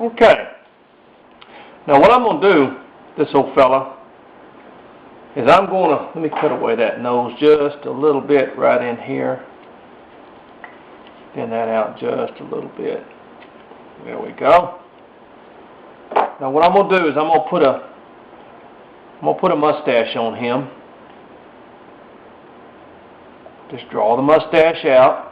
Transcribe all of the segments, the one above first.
Okay. Now what I'm going to do, this old fella, is I'm going to, let me cut away that nose just a little bit right in here. Thin that out just a little bit. There we go. Now what I'm going to do is I'm going to put a mustache on him. Just draw the mustache out.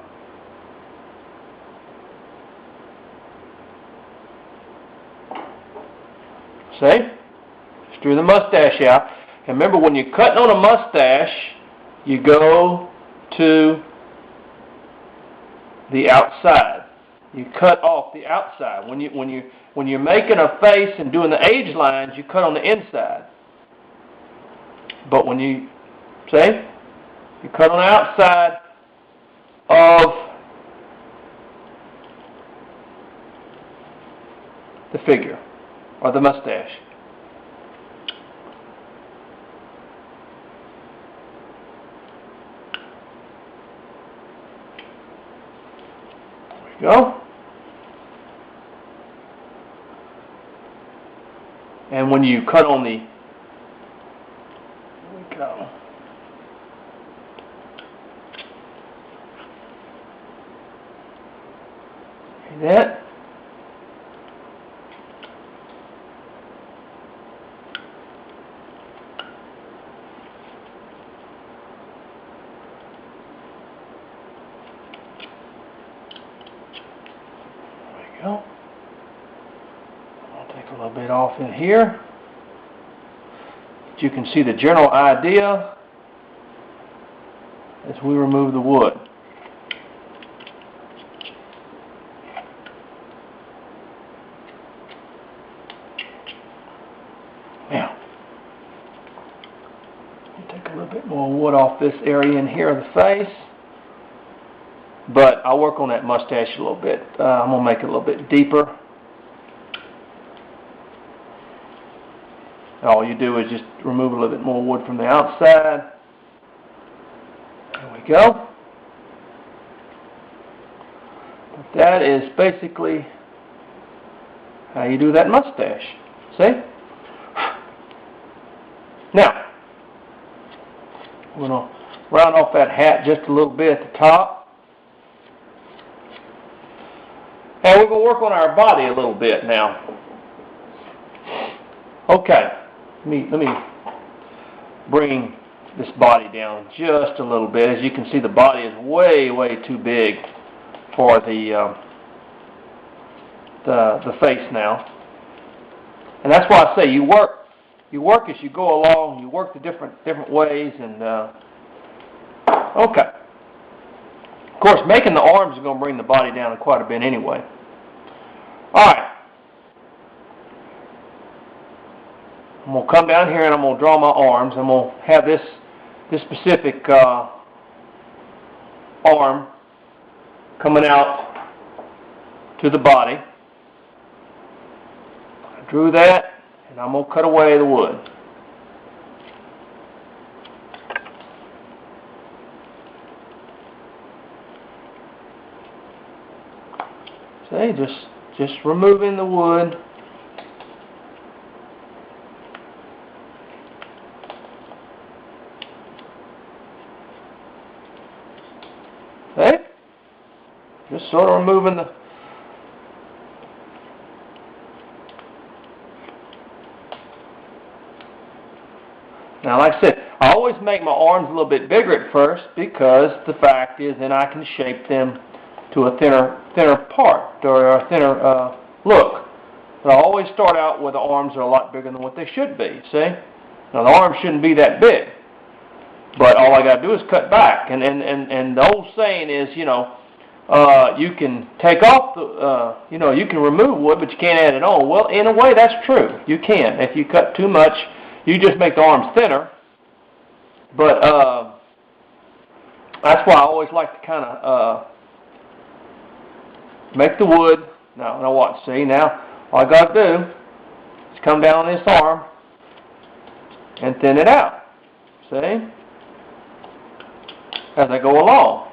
See? Just drew the mustache out. And remember, when you're cutting on a mustache, you go to the outside. You cut off the outside. When you're making a face and doing the edge lines, you cut on the inside. But when you cut on the outside of the figure or the mustache. There we go. And when you cut on the, there we go. See that? Go. I'll take a little bit off in here. But you can see the general idea as we remove the wood. Now, take a little bit more wood off this area in here of the face. But I'll work on that mustache a little bit. I'm going to make it a little bit deeper. All you do is just remove a little bit more wood from the outside. There we go. But that is basically how you do that mustache. See? Now, we're going to round off that hat just a little bit at the top. And we're going to work on our body a little bit now. Okay, let me bring this body down just a little bit. As you can see, the body is way, way too big for the face now. And that's why I say you work as you go along. You work the different ways. And okay. Of course, making the arms is going to bring the body down quite a bit anyway. All right. I'm going to come down here and I'm going to draw my arms. I'm going to have this specific arm coming out to the body. I drew that, and I'm going to cut away the wood. See, just removing the wood. Okay? Just sort of removing the... Now, like I said, I always make my arms a little bit bigger at first because the fact is then I can shape them to a thinner part or a thinner look. But I always start out where the arms are a lot bigger than what they should be, see? Now, the arms shouldn't be that big. But all I got to do is cut back. And the old saying is, you can take off the, you can remove wood, but you can't add it on. Well, in a way, that's true. You can. If you cut too much, you just make the arms thinner. But that's why I always like to kind of make the wood. Now watch. See, now all I got to do is come down this arm and thin it out. See? As I go along.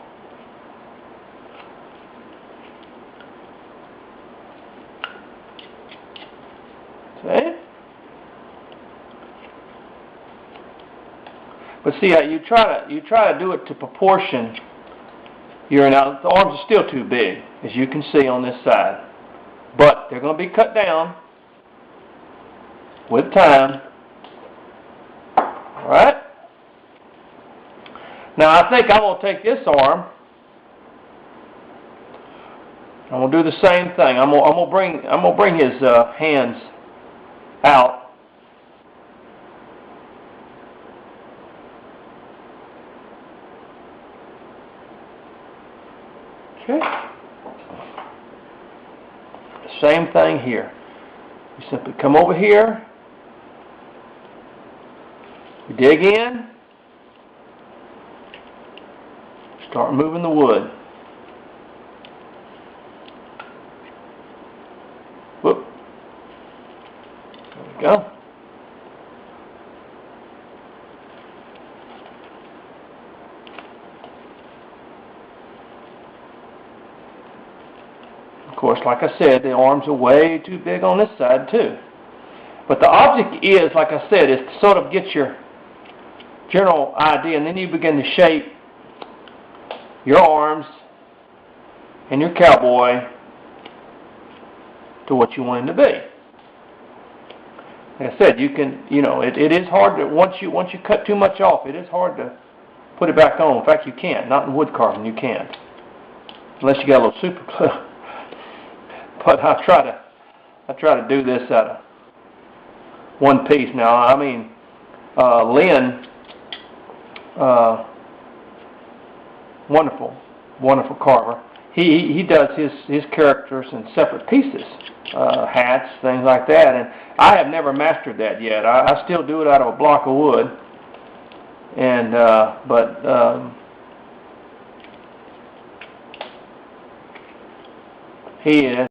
See? But see, you try to do it to proportion. Now the arms are still too big, as you can see on this side, but they're going to be cut down with time. All right. Now I think I'm going to take this arm. I'm going to do the same thing. I'm going to bring his hands out. Okay. Same thing here. You simply come over here. You dig in. Start moving the wood. Whoop. There we go. Of course, like I said, the arms are way too big on this side too. But the object is, like I said, is to sort of get your general idea, and then you begin to shape your arms and your cowboy to what you want him to be. Like I said, you can, it is hard to, once you cut too much off, it is hard to put it back on. In fact, you can't. Not in wood carving, you can't. Unless you got a little super glue. But I try to do this out of one piece. Now, I mean, Lynn, wonderful carver. He does his characters in separate pieces, hats, things like that. And I have never mastered that yet. I still do it out of a block of wood. And he is.